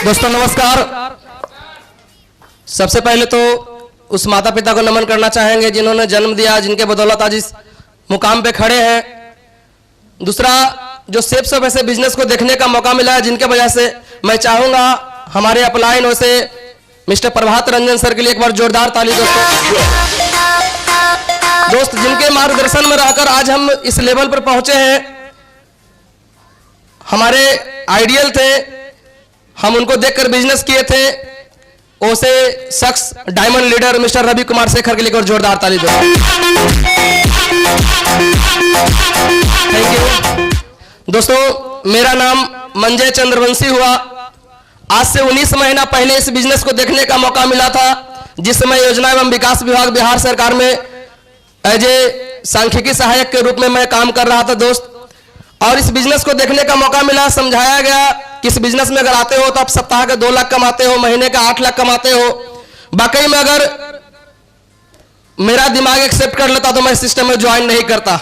दोस्तों नमस्कार। सबसे पहले तो उस माता पिता को नमन करना चाहेंगे जिन्होंने जन्म दिया, जिनके बदौलत आज इस मुकाम पे खड़े हैं। दूसरा, जो सेफ से वैसे बिजनेस को देखने का मौका मिला है, जिनके वजह से मैं चाहूंगा हमारे अपलाइन वैसे मिस्टर प्रभात रंजन सर के लिए एक बार जोरदार ताली। दोस्त जिनके मार्गदर्शन में रहकर आज हम इस लेवल पर पहुंचे हैं, हमारे आइडियल थे, हम उनको देखकर बिजनेस किए थे। ओसे शख्स diamond leader mister Ravi Kumar Shekhar के लिए और जोरदार ताली दो। Thank you. दोस्तों मेरा नाम मंजय चंद्रवंशी हुआ। आज से 19 महीना पहले इस बिजनेस को देखने का मौका मिला था, जिस समय योजना एवं विकास विभाग बिहार सरकार में एज ए सांख्यिकी सहायक के रूप में मैं काम कर रहा था दोस्त। और इस बिजनेस को देखने का मौका मिला, समझाया गया कि इस बिजनेस में अगर आते हो तो आप सप्ताह के 2 लाख कमाते हो, महीने का 8 लाख कमाते हो। वाकई में अगर मेरा दिमाग एक्सेप्ट कर लेता तो मैं इस सिस्टम में ज्वाइन नहीं करता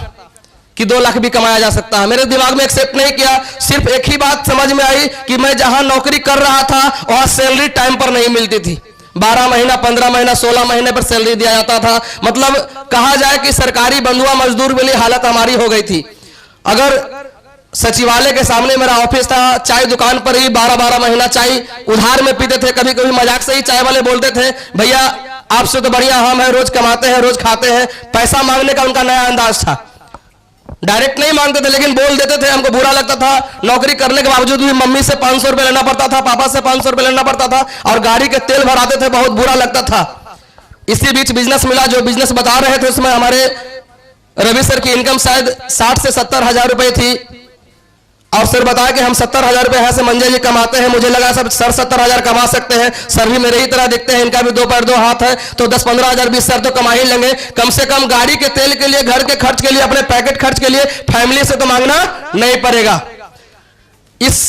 कि 2 लाख भी कमाया जा सकता है। मेरे दिमाग में एक्सेप्ट नहीं किया। सिर्फ एक ही बात समझ में आई कि मैं जहां नौकरी कर रहा था वहां सैलरी टाइम पर नहीं मिलती थी। 12 महीना, 15 महीना, 16 महीने पर सैलरी दिया जाता था। मतलब कहा जाए कि सरकारी बंधुआ मजदूर वाली हालत हमारी हो गई थी। अगर सचिवालय के सामने मेरा ऑफिस था, चाय दुकान पर ही 12-12 महीना चाय उधार में पीते थे। कभी कभी मजाक से ही चाय वाले बोलते थे, भैया आपसे तो बढ़िया हम हैं, रोज कमाते हैं, रोज खाते हैं। पैसा मांगने का उनका नया अंदाज था। डायरेक्ट नहीं मांगते थे लेकिन बोल देते थे। हमको बुरा लगता था। नौकरी करने के बावजूद भी मम्मी से 500 रुपए लेना पड़ता था, पापा से 500 रुपए लेना पड़ता था और गाड़ी के तेल भराते थे। बहुत बुरा लगता था। इसी बीच बिजनेस मिला। जो बिजनेस बता रहे थे उसमें हमारे रवि सर की इनकम शायद 60 से 70 हजार रुपए थी। और सर बताया कि हम 70 हजार रुपए यहाँ से मंजय जी कमाते हैं। मुझे लगा सर 70 हजार कमा सकते हैं। सर भी मेरे ही तरह दिखते हैं, इनका भी 2 पैर 2 हाथ है, तो 10-15 हजार 20 सर तो कमा ही लेंगे। कम से कम गाड़ी के तेल के लिए, घर के खर्च के लिए, अपने पैकेट खर्च के लिए फैमिली से तो मांगना नहीं पड़ेगा। इस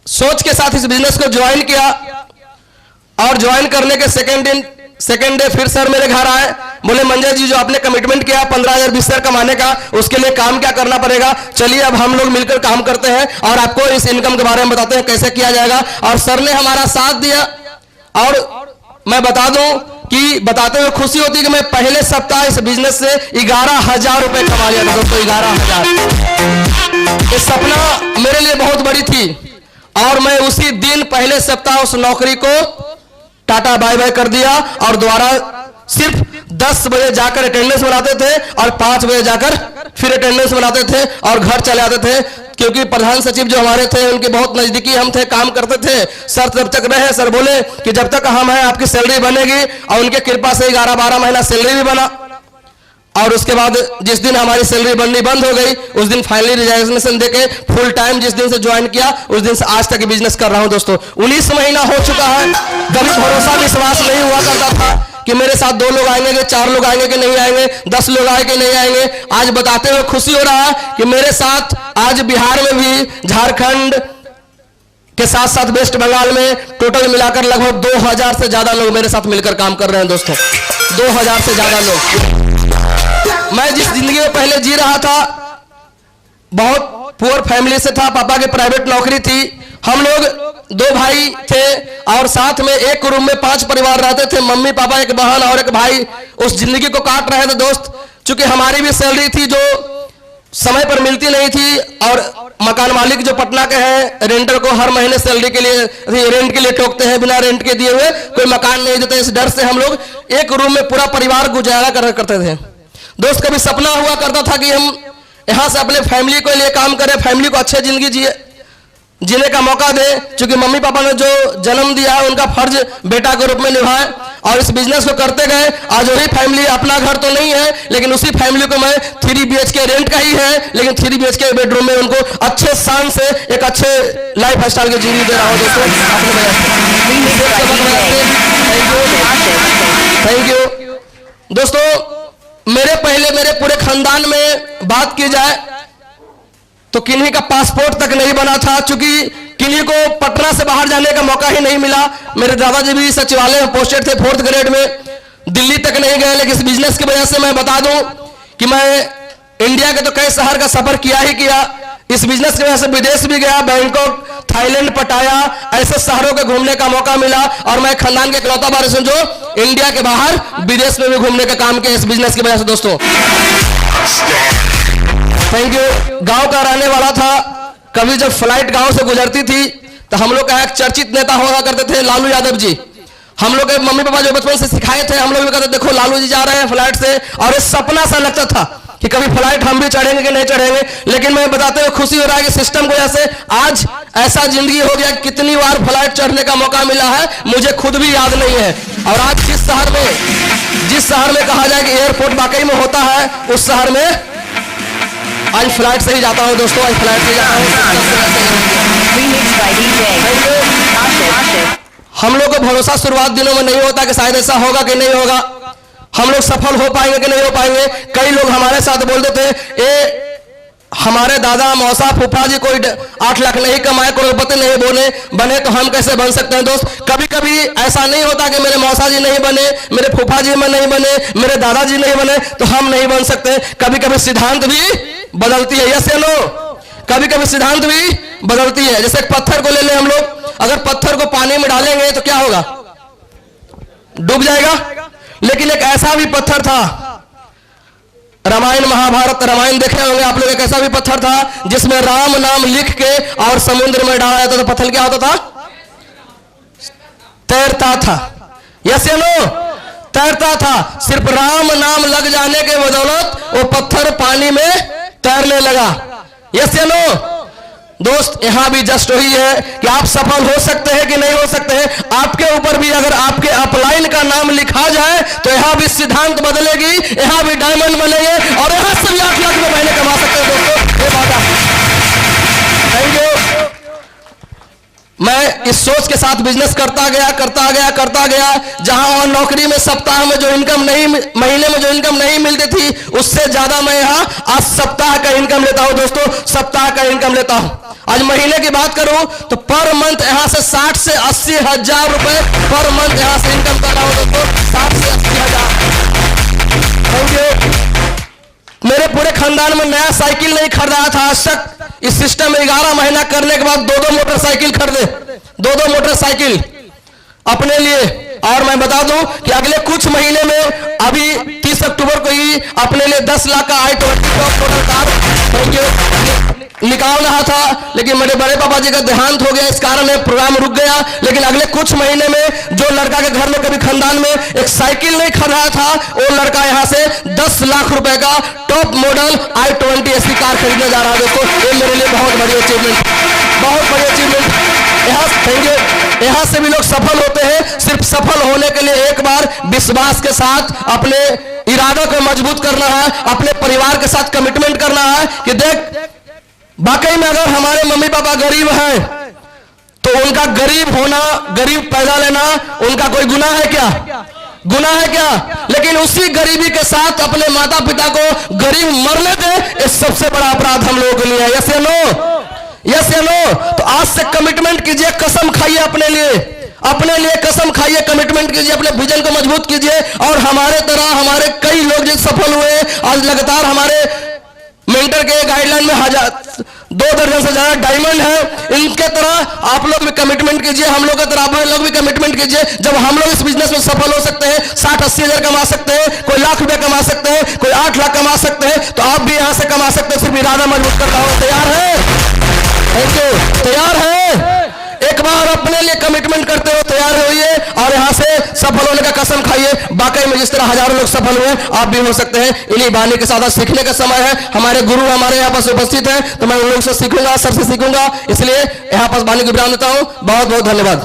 सोच के साथ इस बिजनेस को ज्वाइन किया और ज्वाइन करने के सेकेंड डे फिर सर मेरे घर आए। बोले मंजय जी जो आपने कमिटमेंट किया 15,000 20 हजार कमाने का, उसके लिए काम क्या करना पड़ेगा, चलिए अब हम लोग मिलकर काम करते हैं और आपको इस इनकम के बारे में बताते हैं कैसे किया जाएगा। और सर ने हमारा साथ दिया। और मैं बता दूं कि बताते हुए खुशी होती है कि मैं पहले सप्ताह इस बिजनेस से 11,000 रुपए कमा लिया था दोस्तों। 11,000 ये सपना मेरे लिए बहुत बड़ी थी। और मैं उसी दिन पहले सप्ताह उस नौकरी को टाटा बाय बाय कर दिया और दोबारा सिर्फ 10 बजे जाकर अटेंडेंस बनाते थे और 5 बजे जाकर फिर अटेंडेंस बनाते थे और घर चले आते थे। क्योंकि प्रधान सचिव जो हमारे थे उनके बहुत नजदीकी हम थे, काम करते थे। सर जब तक रहे, सर बोले कि जब तक हम हैं आपकी सैलरी बनेगी। और उनके कृपा से 11-12 महीना सैलरी भी बना। और उसके बाद जिस दिन हमारी सैलरी बननी बंद हो गई, उस दिन फाइनली रिजाइनेशन देके फुल टाइम जिस दिन से ज्वाइन किया, उस दिन से आज तक बिजनेस कर रहा हूं दोस्तों। 19 महीना हो चुका है। कभी भरोसा विश्वास नहीं हुआ करता था कि मेरे साथ 2 लोग आएंगे, 4 लोग आएंगे कि नहीं आएंगे, 10 लोग आए कि नहीं आएंगे। आज बताते हुए खुशी हो रहा है कि मेरे साथ आज बिहार में भी, झारखंड के साथ साथ वेस्ट बंगाल में टोटल मिलाकर लगभग 2000 से ज्यादा लोग मेरे साथ मिलकर काम कर रहे हैं दोस्तों। 2000 से ज्यादा लोग। मैं जिस जिंदगी में पहले जी रहा था, बहुत पुअर फैमिली से था। पापा की प्राइवेट नौकरी थी। हम लोग 2 भाई थे और साथ में एक रूम में 5 परिवार रहते थे। मम्मी पापा, एक बहन और एक भाई उस जिंदगी को काट रहे थे दोस्त। चूंकि हमारी भी सैलरी थी जो समय पर मिलती नहीं थी और मकान मालिक जो पटना के हैं, रेंटर को हर महीने सैलरी के लिए, रेंट के लिए ठोकते हैं, बिना रेंट के दिए हुए कोई मकान नहीं देते। इस डर से हम लोग एक रूम में पूरा परिवार गुजारा करते थे दोस्त। कभी सपना हुआ करता था कि हम यहां से अपने फैमिली के लिए काम करें, फैमिली को अच्छी जिंदगी जीने का मौका दे। क्योंकि मम्मी पापा ने जो जन्म दिया उनका फर्ज बेटा के रूप में निभाए और इस बिजनेस को करते गए। आज वही फैमिली, अपना घर तो नहीं है लेकिन उसी फैमिली को मैं 3 BHK रेंट का ही है लेकिन 3 BHK बेडरूम में उनको अच्छे शान से एक अच्छे लाइफ स्टाइल की जिंदगी दे रहा हूं दोस्तों। थैंक यू दोस्तों। मेरे पूरे खानदान में बात की जाए तो किन्हीं का पासपोर्ट तक नहीं बना था। चूंकि किन्हीं को पटना से बाहर जाने का मौका ही नहीं मिला। मेरे दादाजी भी सचिवालय में पोस्टेड थे 4th ग्रेड में, दिल्ली तक नहीं गए। लेकिन इस बिजनेस की वजह से मैं बता दूं कि मैं इंडिया के तो कई शहर का सफर किया ही किया। इस बिजनेस की वजह से विदेश भी गया, बैंकॉक थाईलैंड, पटाया ऐसे शहरों के घूमने का मौका मिला और मैं खानदान के इकलौता वारिस हूं जो इंडिया के बाहर विदेश में भी घूमने का काम किया इस बिजनेस की वजह से। दोस्तों थैंक यू। गांव का रहने वाला था। कभी जब फ्लाइट गांव से गुजरती थी तो हम लोग का एक चर्चित नेता हुआ करते थे लालू यादव जी। हम लोग के मम्मी पापा जो बचपन से सिखाए थे, हम लोग भी कहते देखो लालू जी जा रहे हैं फ्लाइट से, और इस सपना सा लगता था कि कभी फ्लाइट हम भी चढ़ेंगे कि नहीं चढ़ेंगे। लेकिन मैं बताते हुए खुशी हो रहा है कि सिस्टम की वजह से आज ऐसा जिंदगी हो गया, कितनी बार फ्लाइट चढ़ने का मौका मिला है मुझे खुद भी याद नहीं है। और आज जिस शहर में कहा जाए कि एयरपोर्ट वाकई में होता है, उस शहर में आज फ्लाइट से ही जाता हूं। दोस्तों आज फ्लाइट से जाता हूं। हम लोग को भरोसा शुरुआत दिनों में नहीं होता कि शायद ऐसा होगा कि नहीं होगा, हम लोग सफल हो पाएंगे कि नहीं हो पाएंगे। कई लोग हमारे साथ बोलते थे हमारे दादा मौसा फूफा जी कोई 8 लाख नहीं कमाए, करोड़पति नहीं बने तो हम कैसे बन सकते हैं। दोस्त कभी कभी ऐसा नहीं होता कि मेरे मौसा जी नहीं बने, मेरे फूफा जी में नहीं बने, मेरे दादाजी नहीं बने तो हम नहीं बन सकते। कभी कभी सिद्धांत भी बदलती है, यस या नो। कभी कभी सिद्धांत भी बदलती है। जैसे पत्थर को ले ले हम लोग, अगर पत्थर को पानी में डालेंगे तो क्या होगा, डूब जाएगा। लेकिन एक ऐसा भी पत्थर था, रामायण महाभारत रामायण देखे होंगे आप लोग, एक ऐसा भी पत्थर था जिसमें राम नाम लिख के और समुद्र में डाला जाता तो पत्थर क्या होता था, तैरता था। यस या नो, तैरता था। सिर्फ राम नाम लग जाने के बदौलत वो पत्थर पानी में तैरने लगा। यस या नो। दोस्त यहां भी जस्ट वही है कि आप सफल हो सकते हैं कि नहीं हो सकते हैं, आपके ऊपर भी अगर आपके अपलाइन का नाम लिखा जाए तो यहां भी सिद्धांत बदलेगी, यहां भी डायमंड बनेंगे और यहां से भी 8 लाख रुपए महीने कमा सकते हैं। दोस्तों ये बात है। Thank you. मैं इस सोच के साथ बिजनेस करता गया जहां और नौकरी में सप्ताह में जो इनकम नहीं, महीने में जो इनकम नहीं मिलती थी उससे ज्यादा मैं यहां आज सप्ताह का इनकम लेता हूं। दोस्तों सप्ताह का इनकम लेता हूं। आज महीने की बात करूं तो पर मंथ यहां से 60 से 80 हजार रुपए पर मंथ यहां से इनकम कर रहा हूं। दोस्तों 60 से 80 हजार। Thank you. मेरे पूरे खानदान में नया साइकिल नहीं खरीदा था आज तक। इस सिस्टम में 11 महीना करने के बाद 2-2 मोटरसाइकिल खरीदे, 2-2 मोटरसाइकिल अपने लिए। और मैं बता दूं कि अगले कुछ महीने में अभी 30 अक्टूबर को ही अपने लिए 10 लाख का i20 टॉप मॉडल कार निकाल रहा था, लेकिन मेरे बड़े पापा जी का देहांत हो गया, इस कारण प्रोग्राम रुक गया। लेकिन अगले कुछ महीने में जो लड़का के घर में कभी खानदान में एक साइकिल नहीं खरीदा था, वो लड़का यहां से 10 लाख रुपए का टॉप मॉडल i20 ऐसी कार खरीदने जा रहा है। दोस्तों ये मेरे लिए बहुत बड़ी अचीवमेंट, बहुत बड़ी अचीवमेंट। यहां से भी लोग सफल होते हैं। सिर्फ सफल होने के लिए एक बार विश्वास के साथ अपने इरादों को मजबूत करना है, अपने परिवार के साथ कमिटमेंट करना है कि देख वाकई में अगर हमारे मम्मी पापा गरीब हैं तो उनका गरीब होना, गरीब पैदा लेना उनका कोई गुनाह है क्या, गुनाह है क्या। लेकिन उसी गरीबी के साथ अपने माता पिता को गरीब मरने दे, ये सबसे बड़ा अपराध हम लोगों के लिए है। यस या नो, यस या नो। तो आज से कमिटमेंट कीजिए, कसम खाइए अपने लिए कसम खाइए, कमिटमेंट कीजिए, अपने विजन को मजबूत कीजिए। और हमारे तरह हमारे कई लोग जो सफल हुए आज लगातार हमारे मेंटर के गाइडलाइन में 2 दर्जन से ज्यादा डायमंड है, इनके तरह आप लोग भी कमिटमेंट कीजिए, हम लोग की तरह आप लोग भी कमिटमेंट कीजिए। जब हम लोग इस बिजनेस में सफल हो सकते हैं, 60-80 हजार कमा सकते हैं, कोई लाख रुपए कमा सकते हैं, कोई 8 लाख कमा सकते हैं, तो आप भी यहां से कमा सकते हैं। सिर्फ इरादा मजबूत करना हो। तैयार है? Thank you. तैयार है? एक बार अपने लिए कमिटमेंट करते हो, तैयार होइए और यहां से सफल होने का कसम खाइए। वाकई में जिस तरह हजारों लोग सफल हुए आप भी हो सकते हैं। इन्हीं बानी के साथ सीखने का समय है। हमारे गुरु हमारे यहाँ पास उपस्थित हैं, तो मैं उन लोगों से सीखूंगा, सर से सीखूंगा, इसलिए यहाँ पास बानी को विराम देता हूँ। बहुत बहुत धन्यवाद।